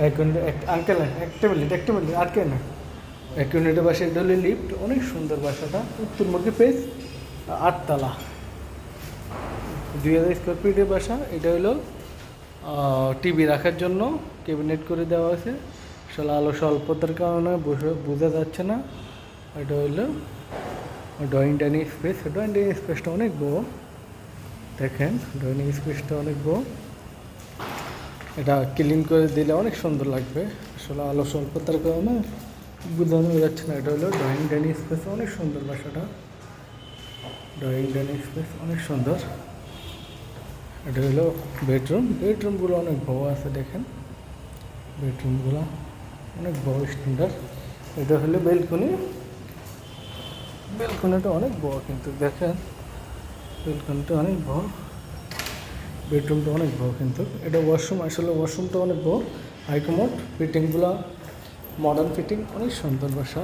এক unit uncle একটা minute আটকে না। এক ইউনিটের বাসা, এটা হলো লিফট, অনেক সুন্দর বাসাটা, উত্তরমুখী পেজ, 8 তলা, 2000 স্কোয়ার ফিটের বাসা। এটা হলো টিভি রাখার জন্য ক্যাবিনেট করে দেওয়া আছে। আসলে আলো স্বল্পতার কারণে বোঝা যাচ্ছে না। এটা হলো drawing dining space. Drawing dining স্পেসটা অনেক বড়, দেখেন ড্রয়িং স্পেসটা অনেক বড়। এটা ক্লিন করে দিলে অনেক সুন্দর লাগবে। আসলে আলো স্বল্পতার কারণে বোঝানো যাচ্ছে না। এটা হলো ড্রয়িং ডাইনিং স্পেস, অনেক সুন্দর বাসাটা। ড্রয়িং ডাইনিং স্পেস অনেক সুন্দর। এটা হলো বেডরুমগুলো অনেক বড় আছে, দেখেন বেডরুমগুলো অনেক বড় স্ট্যান্ডার্ড। এটা হলো বেলকনিটা অনেক বড়, কিন্তু দেখেন বেলকনিটা অনেক বড়, বেডরুমটা অনেক বড়। কিন্তু এটা ওয়াশরুম, আসলে ওয়াশরুমটা অনেক বড়। হাইকমোড ফিটিংগুলো মডার্ন ফিটিং, অনেক সুন্দর বাসা।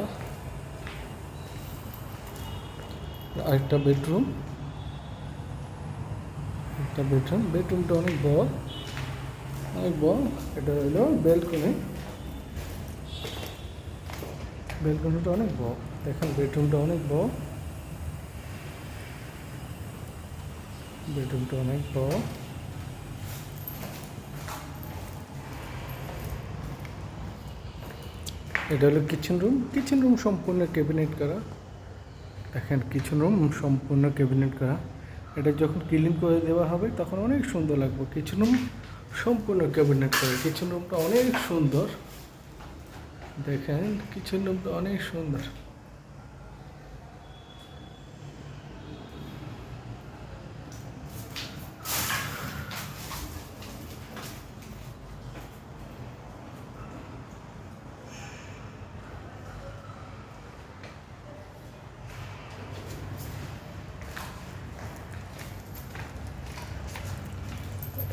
আরেকটা বেডরুমটা অনেক বড়। এটা হলো বেলকনিটা অনেক বড়, দেখেন বেডরুমটা অনেক বড়। এটা হলো কিচেন রুম সম্পূর্ণ ক্যাবিনেট করা। দেখেন কিচেন রুম সম্পূর্ণ ক্যাবিনেট করা। এটা যখন ক্লিন করে দেওয়া হবে তখন অনেক সুন্দর লাগবে। কিচেন রুম সম্পূর্ণ ক্যাবিনেট করা, কিচেন রুমটা অনেক সুন্দর। দেখেন কিচেন রুমটা অনেক সুন্দর।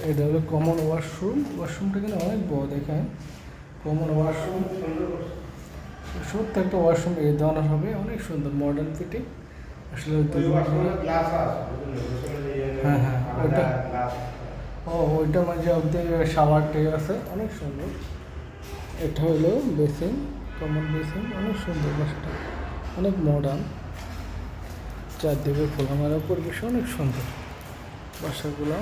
এটা হলো কমন ওয়াশরুমটা কিন্তু অনেক বড়, দেখেন কমন ওয়াশরুম, প্রত্যেকটা ওয়াশরুম এই ধরনের হবে, অনেক সুন্দর মডার্ন ফিটিং। আসলে হ্যাঁ ওইটা মাঝে অব্দি শাওয়ার টে আছে, অনেক সুন্দর। এটা হলো বেসিন, কমন বেসিন, অনেক সুন্দর বাসাটা, অনেক মডার্ন। চারদিকে খোলামেলা পরিবেশ, অনেক সুন্দর বাসাগুলো।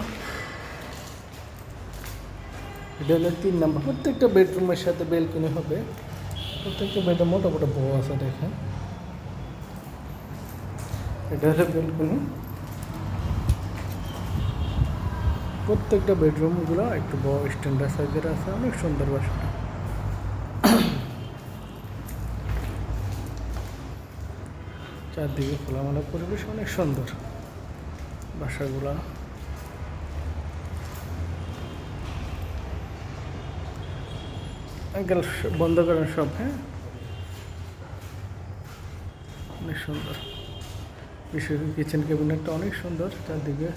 এটা হলো 3 নম্বর। প্রত্যেকটা বেডরুমের সাথে বেলকনি হবে, প্রত্যেকটা বেডরুম মোটামুটি বড় আছে, দেখেন এটা হলো বেলকনি। প্রত্যেকটা বেডরুমগুলো একটু বড় স্ট্যান্ডার্ড সাইজের আছে, অনেক সুন্দর বাসাটা। চারদিকে খোলামেলা পরিবেশ, অনেক সুন্দর বাসাগুলা। আঙ্কেল বন্ধ করেন সব, হ্যাঁ অনেক সুন্দর। বিশেষ কিচেন ক্যাবিনেটটা অনেক সুন্দর, চারদিকে